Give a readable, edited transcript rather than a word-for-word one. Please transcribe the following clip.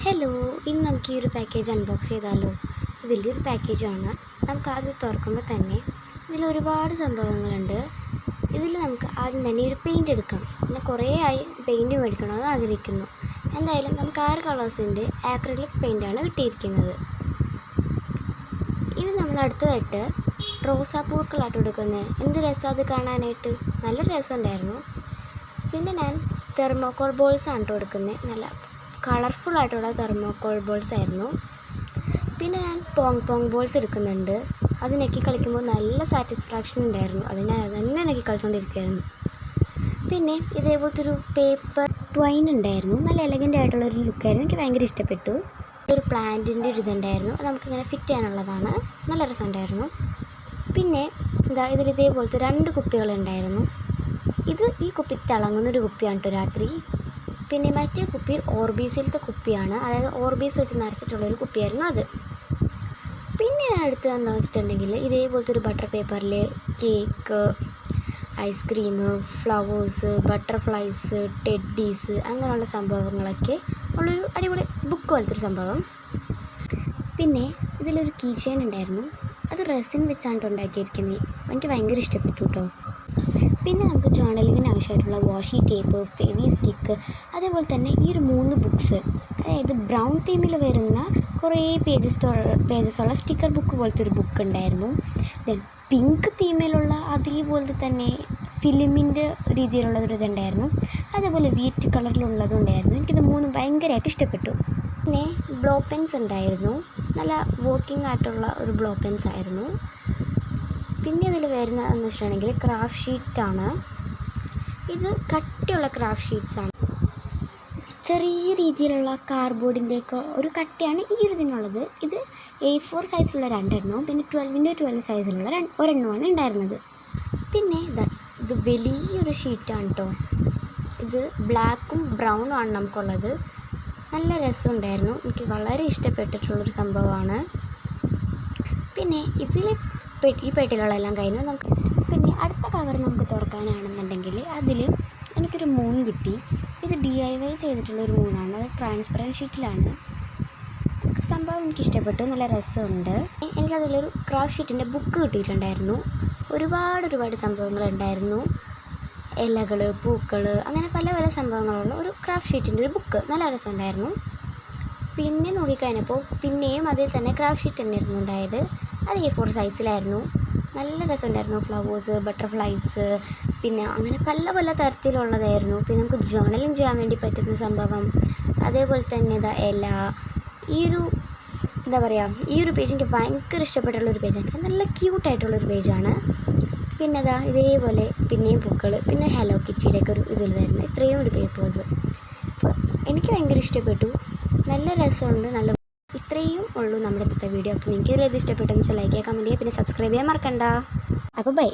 Hello, ഇന്ന് നമുക്ക് ഈ ഒരു പാക്കേജ് അൺബോക്സ് ചെയ്താലോ? ഇത് വലിയൊരു പാക്കേജാണ്. നമുക്ക് ആദ്യം തുറക്കുമ്പോൾ തന്നെ ഇതിലൊരുപാട് സംഭവങ്ങളുണ്ട്. ഇതിൽ നമുക്ക് ആദ്യം തന്നെ ഒരു പെയിൻറ്റ് എടുക്കാം. പിന്നെ കുറേ ആയി പെയിൻറ്റ് മേടിക്കണമെന്ന് ആഗ്രഹിക്കുന്നു. എന്തായാലും നമുക്ക് 6 കളേഴ്സിൻ്റെ ആക്രിലിക് പെയിൻറ്റാണ് കിട്ടിയിരിക്കുന്നത്. ഇനി നമ്മൾ അടുത്തതായിട്ട് റോസാപ്പൂക്കളായിട്ട് എടുക്കുന്നത്. എന്ത് രസം അത് കാണാനായിട്ട്, നല്ല രസമുണ്ടായിരുന്നു. പിന്നെ ഞാൻ തെർമോക്കോൾ ബോൾസാണ് കൊടുക്കുന്നത്. നല്ല കളർഫുള്ളായിട്ടുള്ള തെർമോക്കോൾ ബോൾസ് ആയിരുന്നു. പിന്നെ ഞാൻ പോങ് ബോൾസ് എടുക്കുന്നുണ്ട്. അത് നെക്കി കളിക്കുമ്പോൾ നല്ല സാറ്റിസ്ഫാക്ഷൻ ഉണ്ടായിരുന്നു. തന്നെ നെക്കി കളിച്ചുകൊണ്ടിരിക്കുകയായിരുന്നു. പിന്നെ ഇതേപോലത്തെ ഒരു പേപ്പർ ട്വൈൻ ഉണ്ടായിരുന്നു. നല്ല എലഗൻ്റ് ആയിട്ടുള്ളൊരു ലുക്കായിരുന്നു. എനിക്ക് ഭയങ്കര ഇഷ്ടപ്പെട്ടു. ഒരു പ്ലാന്റിൻ്റെ ഒരു ഇതുണ്ടായിരുന്നു. അത് നമുക്കിങ്ങനെ ഫിറ്റ് ചെയ്യാനുള്ളതാണ്. നല്ല രസമുണ്ടായിരുന്നു. പിന്നെ ഇതേപോലത്തെ 2 കുപ്പികളുണ്ടായിരുന്നു. ഈ കുപ്പി തിളങ്ങുന്നൊരു കുപ്പിയാണ് കേട്ടോ രാത്രി. പിന്നെ മറ്റേ കുപ്പി ഓർബീസിലത്തെ കുപ്പിയാണ്. അതായത് ഓർബീസ് വെച്ച് നിറച്ചിട്ടുള്ളൊരു കുപ്പിയായിരുന്നു അത്. പിന്നെ ഞാൻ എടുത്തത് എന്താണെന്ന് വെച്ചിട്ടുണ്ടെങ്കിൽ ഇതേപോലത്തെ ഒരു ബട്ടർ പേപ്പറിൽ cake, ice cream, flowers, butterflies, Teddy's അങ്ങനെയുള്ള സംഭവങ്ങളൊക്കെ ഉള്ളൊരു അടിപൊളി ബുക്ക് പോലത്തെ ഒരു സംഭവം. പിന്നെ ഇതിലൊരു കീ ചെയിൻ ഉണ്ടായിരുന്നു. അത് റെസിൻ വെച്ചാണ് ഉണ്ടാക്കിയിരിക്കുന്നത്. എനിക്ക് ഭയങ്കര ഇഷ്ടപ്പെട്ടു കേട്ടോ. പിന്നെ നമുക്ക് ജേർണലിങ്ങിന് ആവശ്യമായിട്ടുള്ള വാഷി ടേപ്പ്, ഫെവി സ്റ്റിക്ക്, അതേപോലെ തന്നെ ഈ ഒരു 3 ബുക്ക്സ്, അതായത് ബ്രൗൺ തീമിൽ വരുന്ന കുറേ പേജസുള്ള സ്റ്റിക്കർ ബുക്ക് പോലത്തെ ഒരു ബുക്ക് ഉണ്ടായിരുന്നു. ദെൻ പിങ്ക് തീമിലുള്ള അതേപോലത്തെ തന്നെ ഫിലിമിൻ്റെ രീതിയിലുള്ളതൊരു ഇതുണ്ടായിരുന്നു. അതേപോലെ വീറ്റ് കളറിലുള്ളതും ഉണ്ടായിരുന്നു. എനിക്കിത് 3 ഭയങ്കരമായിട്ട് ഇഷ്ടപ്പെട്ടു. പിന്നെ ബ്ലോ പെൻസ് ഉണ്ടായിരുന്നു. നല്ല വർക്കിംഗ് ആയിട്ടുള്ള ഒരു ബ്ലോ പെൻസ് ആയിരുന്നു. പിന്നെ ഇതിൽ വരുന്നതെന്ന് വെച്ചിട്ടുണ്ടെങ്കിൽ ക്രാഫ്റ്റ് ഷീറ്റാണ്. ഇത് കട്ടിയുള്ള ക്രാഫ്റ്റ് ഷീറ്റ്സാണ്. ചെറിയ രീതിയിലുള്ള കാർഡ്ബോർഡിൻ്റെയൊക്കെ ഒരു കട്ടിയാണ് ഈ ഒരു ഇതിനുള്ളത്. ഇത് A4 സൈസിലുള്ള 2 എണ്ണവും പിന്നെ 12x12 സൈസിലുള്ള ഒരെണ്ണമാണ് ഉണ്ടായിരുന്നത്. പിന്നെ ഇത് വലിയൊരു ഷീറ്റാണ് കേട്ടോ. ഇത് ബ്ലാക്കും ബ്രൗണും ആണ് നമുക്കുള്ളത്. നല്ല രസമുണ്ടായിരുന്നു. എനിക്ക് വളരെ ഇഷ്ടപ്പെട്ടിട്ടുള്ളൊരു സംഭവമാണ്. പിന്നെ ഈ പെട്ടികളെല്ലാം കഴിഞ്ഞു. പിന്നെ അടുത്ത കവർ നമുക്ക് തുറക്കാനാണെന്നുണ്ടെങ്കിൽ അതിൽ എനിക്കൊരു മൂൺ കിട്ടി. ഇത് DIY ചെയ്തിട്ടുള്ളൊരു മൂണാണ്. അത് ട്രാൻസ്പെറൻറ്റ് ഷീറ്റിലാണ്. സംഭവം എനിക്കിഷ്ടപ്പെട്ടു. നല്ല രസമുണ്ട്. എനിക്കതിലൊരു ക്രാഫ്റ്റ് ഷീറ്റിൻ്റെ ബുക്ക് കിട്ടിയിട്ടുണ്ടായിരുന്നു. ഒരുപാട് സംഭവങ്ങളുണ്ടായിരുന്നു. ഇലകൾ, പൂക്കൾ, അങ്ങനെ പല സംഭവങ്ങളുള്ള ഒരു ക്രാഫ്റ്റ് ഷീറ്റിൻ്റെ ഒരു ബുക്ക്. നല്ല രസമുണ്ടായിരുന്നു. പിന്നെ നോക്കിക്കഴിഞ്ഞപ്പോൾ പിന്നെയും അതിൽ തന്നെ ക്രാഫ്റ്റ് ഷീറ്റ് തന്നെയായിരുന്നു ഉണ്ടായത്. അത് A4 സൈസിലായിരുന്നു. നല്ല രസമുണ്ടായിരുന്നു. ഫ്ലവേഴ്സ്, ബട്ടർഫ്ലൈസ്, പിന്നെ അങ്ങനെ പല തരത്തിലുള്ളതായിരുന്നു. പിന്നെ നമുക്ക് ജേർണലിങ് ചെയ്യാൻ വേണ്ടി പറ്റുന്ന സംഭവം. അതേപോലെ തന്നെ ഇല, ഈ ഒരു പേജ് എനിക്ക് ഭയങ്കര ഇഷ്ടപ്പെട്ടുള്ളൊരു പേജാണ്. നല്ല ക്യൂട്ടായിട്ടുള്ളൊരു പേജാണ്. പിന്നെ ഇതേപോലെ പിന്നെയും പൂക്കൾ, പിന്നെ ഹലോ കിറ്റിയുടെയൊക്കെ ഒരു ഇതിൽ വരുന്നത് ഇത്രയും ഒരു പേപ്പേഴ്സ്. അപ്പോൾ എനിക്ക് ഭയങ്കര ഇഷ്ടപ്പെട്ടു. നല്ല രസമുണ്ട്. ഇത്രയും ഉള്ളൂ നമ്മുടെ ഇന്നത്തെ വീഡിയോ. അപ്പോൾ നിങ്ങൾക്ക് ഇതിലേത് ഇഷ്ടപ്പെട്ടെന്ന് വെച്ചാൽ ലൈക്ക് ചെയ്യുക, കമൻറ്റ് ചെയ്യുക, പിന്നെ സബ്സ്ക്രൈബ് ചെയ്യാൻ മറക്കണ്ട. അപ്പോൾ ബൈ.